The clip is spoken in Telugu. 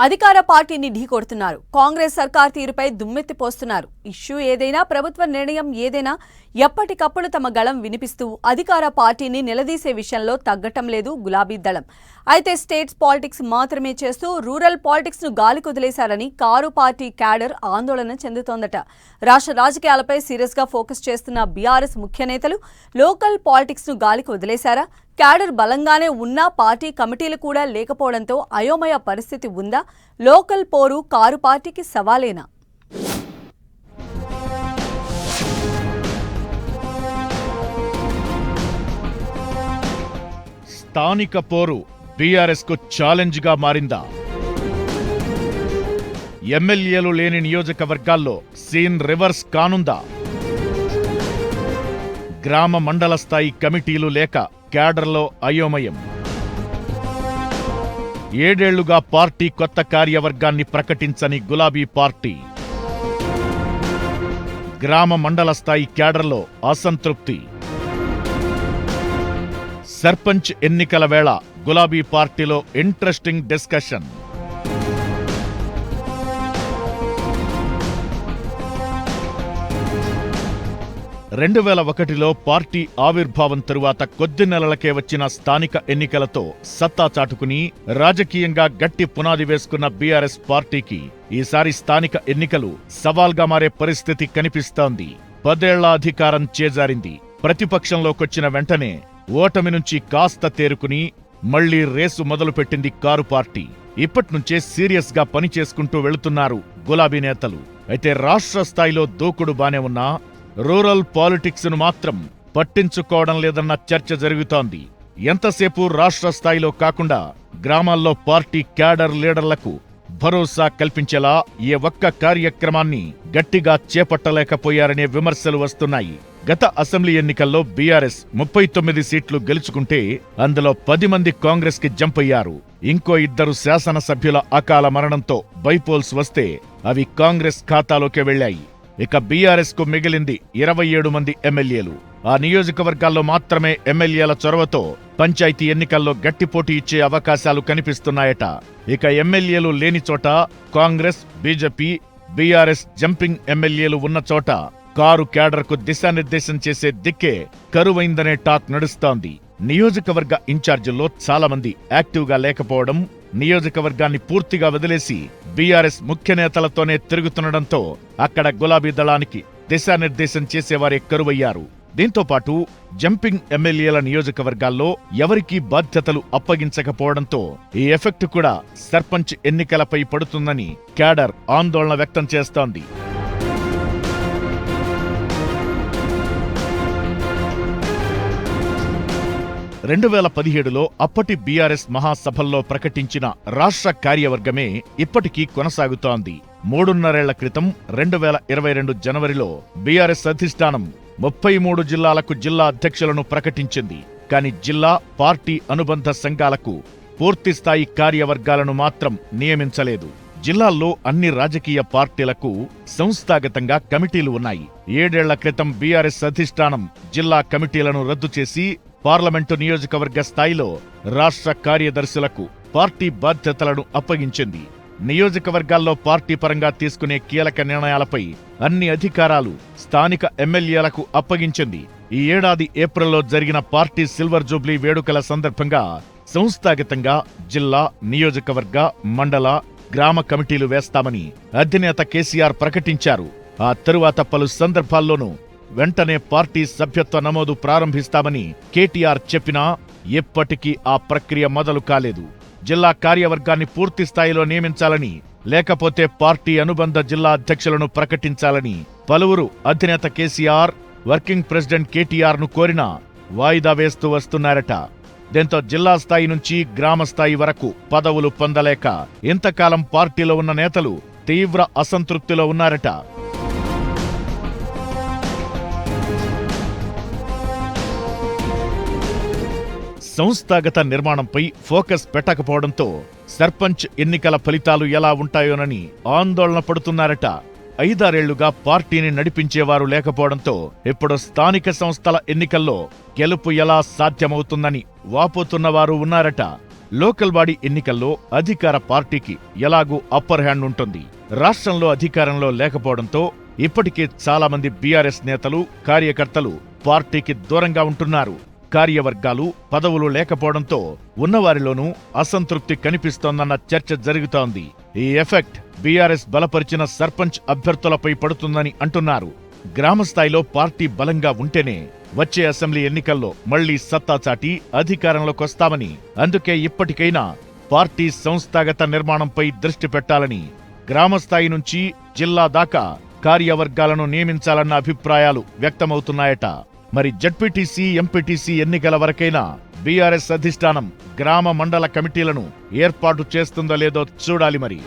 అధికార పార్టీని ఢీకొడుతున్నారు. కాంగ్రెస్ సర్కార్ తీరుపై దుమ్మెత్తిపోస్తున్నారు. ఇష్యూ ఏదైనా, ప్రభుత్వ నిర్ణయం ఏదైనా ఎప్పటికప్పుడు తమ గళం వినిపిస్తూ అధికార పార్టీని నిలదీసే విషయంలో తగ్గటం లేదు గులాబీ దళం. అయితే స్టేట్స్ పాలిటిక్స్ మాత్రమే చేస్తూ రూరల్ పాలిటిక్స్ ను గాలికొదిలేశారని కారు పార్టీ క్యాడర్ ఆందోళన చెందుతోందట. రాష్ట్ర రాజకీయాలపై సీరియస్ గా ఫోకస్ చేస్తున్న బీఆర్ఎస్ ముఖ్య నేతలు లోకల్ పాలిటిక్స్ ను గాలికి వదిలేశారా? క్యాడర్ బలంగానే ఉన్నా పార్టీ కమిటీలు కూడా లేకపోవడంతో అయోమయ పరిస్థితి ఉందా? లోకల్ పోరు కారు పార్టీకి సవాలేనా? స్థానిక పోరు బీఆర్ఎస్ కు ఛాలెంజ్ గా మారిందా? ఎమ్మెల్యేలు లేని నియోజకవర్గాల్లో సీన్ రివర్స్ కానుందా? గ్రామ మండల స్థాయి కమిటీలు లేక క్యాడర్లో అయోమయం. 7 ఏళ్లుగా పార్టీ కొత్త కార్యవర్గాన్ని ప్రకటించని గులాబీ పార్టీ. గ్రామ మండల స్థాయి క్యాడర్లో అసంతృప్తి. సర్పంచ్ ఎన్నికల వేళ గులాబీ పార్టీలో ఇంట్రెస్టింగ్ డిస్కషన్. రెండు 2001లో పార్టీ ఆవిర్భావం తరువాత కొద్ది నెలలకే వచ్చిన స్థానిక ఎన్నికలతో సత్తా చాటుకుని రాజకీయంగా గట్టి పునాది వేసుకున్న బీఆర్ఎస్ పార్టీకి ఈసారి స్థానిక ఎన్నికలు సవాల్గా మారే పరిస్థితి కనిపిస్తోంది. 10 ఏళ్ల అధికారం చేజారింది. ప్రతిపక్షంలోకొచ్చిన వెంటనే ఓటమి నుంచి కాస్త తేరుకుని మళ్లీ రేసు మొదలుపెట్టింది కారు పార్టీ. ఇప్పట్నుంచే సీరియస్ గా పనిచేసుకుంటూ వెళుతున్నారు గులాబీ నేతలు. అయితే రాష్ట్ర స్థాయిలో దూకుడు బానే ఉన్నా రూరల్ పాలిటిక్స్ ను మాత్రం పట్టించుకోవడం లేదన్న చర్చ జరుగుతోంది. ఎంతసేపు రాష్ట్ర స్థాయిలో కాకుండా గ్రామాల్లో పార్టీ క్యాడర్ లీడర్లకు భరోసా కల్పించేలా ఏ ఒక్క కార్యక్రమాన్ని గట్టిగా చేపట్టలేకపోయారనే విమర్శలు వస్తున్నాయి. గత అసెంబ్లీ ఎన్నికల్లో బీఆర్ఎస్ 39 సీట్లు గెలుచుకుంటే అందులో 10 మంది కాంగ్రెస్ కి జంప్ అయ్యారు. ఇంకో 2 శాసనసభ్యుల అకాల మరణంతో బైపోల్స్ వస్తే అవి కాంగ్రెస్ ఖాతాలోకే వెళ్లాయి. ఇక బీఆర్ఎస్ కు మిగిలింది 27 మంది ఎమ్మెల్యేలు. ఆ నియోజకవర్గాల్లో మాత్రమే ఎమ్మెల్యేల చొరవతో పంచాయతీ ఎన్నికల్లో గట్టి పోటీ ఇచ్చే అవకాశాలు కనిపిస్తున్నాయట. ఇక ఎమ్మెల్యేలు లేని చోట కాంగ్రెస్, బీజేపీ, బీఆర్ఎస్ జంపింగ్ ఎమ్మెల్యేలు ఉన్న చోట కారు క్యాడర్కు దిశానిర్దేశం చేసే దిక్కే కరువైందనే టాక్ నడుస్తోంది. నియోజకవర్గ ఇన్ఛార్జీల్లో చాలా మంది యాక్టివ్గా లేకపోవడం, నియోజకవర్గాన్ని పూర్తిగా వదిలేసి బీఆర్ఎస్ ముఖ్య నేతలతోనే తిరుగుతుండటంతో అక్కడ గులాబీ దళానికి దిశానిర్దేశం చేసేవారే కరువయ్యారు. దీంతోపాటు జంపింగ్ ఎమ్మెల్యేల నియోజకవర్గాల్లో ఎవరికీ బాధ్యతలు అప్పగించకపోవడంతో ఈ ఎఫెక్ట్ కూడా సర్పంచ్ ఎన్నికలపై పడుతుందని క్యాడర్ ఆందోళన వ్యక్తం చేస్తోంది. రెండు 2017లో అప్పటి బీఆర్ఎస్ మహాసభల్లో ప్రకటించిన రాష్ట్ర కార్యవర్గమే ఇప్పటికీ కొనసాగుతోంది. 3.5 ఏళ్ల క్రితం 2022 జనవరిలో బీఆర్ఎస్ అధిష్టానం 33 జిల్లాలకు జిల్లా అధ్యక్షులను ప్రకటించింది. కాని జిల్లా, పార్టీ అనుబంధ సంఘాలకు పూర్తిస్థాయి కార్యవర్గాలను మాత్రం నియమించలేదు. జిల్లాల్లో అన్ని రాజకీయ పార్టీలకు సంస్థాగతంగా కమిటీలు ఉన్నాయి. 7 ఏళ్ల క్రితం బీఆర్ఎస్ అధిష్టానం జిల్లా కమిటీలను రద్దు చేసి పార్లమెంటు నియోజకవర్గ స్థాయిలో రాష్ట్ర కార్యదర్శులకు పార్టీ బాధ్యతలను అప్పగించింది. నియోజకవర్గాల్లో పార్టీ పరంగా తీసుకునే కీలక నిర్ణయాలపై అన్ని అధికారాలు స్థానిక ఎమ్మెల్యేలకు అప్పగించింది. ఈ ఏడాది ఏప్రిల్లో జరిగిన పార్టీ సిల్వర్ జూబ్లీ వేడుకల సందర్భంగా సంస్థాగతంగా జిల్లా, నియోజకవర్గ, మండల, గ్రామ కమిటీలు వేస్తామని అధినేత కేసీఆర్ ప్రకటించారు. ఆ తరువాత పలు సందర్భాల్లోనూ వెంటనే పార్టీ సభ్యత్వ నమోదు ప్రారంభిస్తామని కేటీఆర్ చెప్పినా ఎప్పటికీ ఆ ప్రక్రియ మొదలు కాలేదు. జిల్లా కార్యవర్గాన్ని పూర్తి స్థాయిలో నియమించాలని, లేకపోతే పార్టీ అనుబంధ జిల్లా అధ్యక్షులను ప్రకటించాలని పలువురు అధినేత కేసీఆర్, వర్కింగ్ ప్రెసిడెంట్ కేటీఆర్ ను కోరినా వాయిదా వేస్తూ వస్తున్నారట. దీంతో జిల్లా స్థాయి నుంచి గ్రామ స్థాయి వరకు పదవులు పొందలేక ఇంతకాలం పార్టీలో ఉన్న నేతలు తీవ్ర అసంతృప్తిలో ఉన్నారట. సంస్థాగత నిర్మాణంపై ఫోకస్ పెట్టకపోవడంతో సర్పంచ్ ఎన్నికల ఫలితాలు ఎలా ఉంటాయోనని ఆందోళన పడుతున్నారట. 5-6 ఏళ్లుగా పార్టీని నడిపించేవారు లేకపోవడంతో ఇప్పుడు స్థానిక సంస్థల ఎన్నికల్లో గెలుపు ఎలా సాధ్యమవుతుందని వాపోతున్నవారు ఉన్నారట. లోకల్ బాడీ ఎన్నికల్లో అధికార పార్టీకి ఎలాగూ అప్పర్ హ్యాండ్ ఉంటుంది. రాష్ట్రంలో అధికారంలో లేకపోవడంతో ఇప్పటికే చాలా మంది బీఆర్ఎస్ నేతలు, కార్యకర్తలు పార్టీకి దూరంగా ఉంటున్నారు. కార్యవర్గాలు, పదవులు లేకపోవడంతో ఉన్నవారిలోనూ అసంతృప్తి కనిపిస్తోందన్న చర్చ జరుగుతోంది. ఈ ఎఫెక్ట్ బీఆర్ఎస్ బలపరిచిన సర్పంచ్ అభ్యర్థులపై పడుతుందని అంటున్నారు. గ్రామస్థాయిలో పార్టీ బలంగా ఉంటేనే వచ్చే అసెంబ్లీ ఎన్నికల్లో మళ్లీ సత్తా చాటి అధికారంలోకొస్తామని, అందుకే ఇప్పటికైనా పార్టీ సంస్థాగత నిర్మాణంపై దృష్టి పెట్టాలని, గ్రామస్థాయి నుంచి జిల్లా దాకా కార్యవర్గాలను నియమించాలన్న అభిప్రాయాలు వ్యక్తమవుతున్నాయట. మరి జడ్పీటీసీ, ఎంపీటీసీ ఎన్నికల వరకైనా బీఆర్ఎస్ అధిష్టానం గ్రామ మండల కమిటీలను ఏర్పాటు చేస్తుందో లేదో చూడాలి మరి.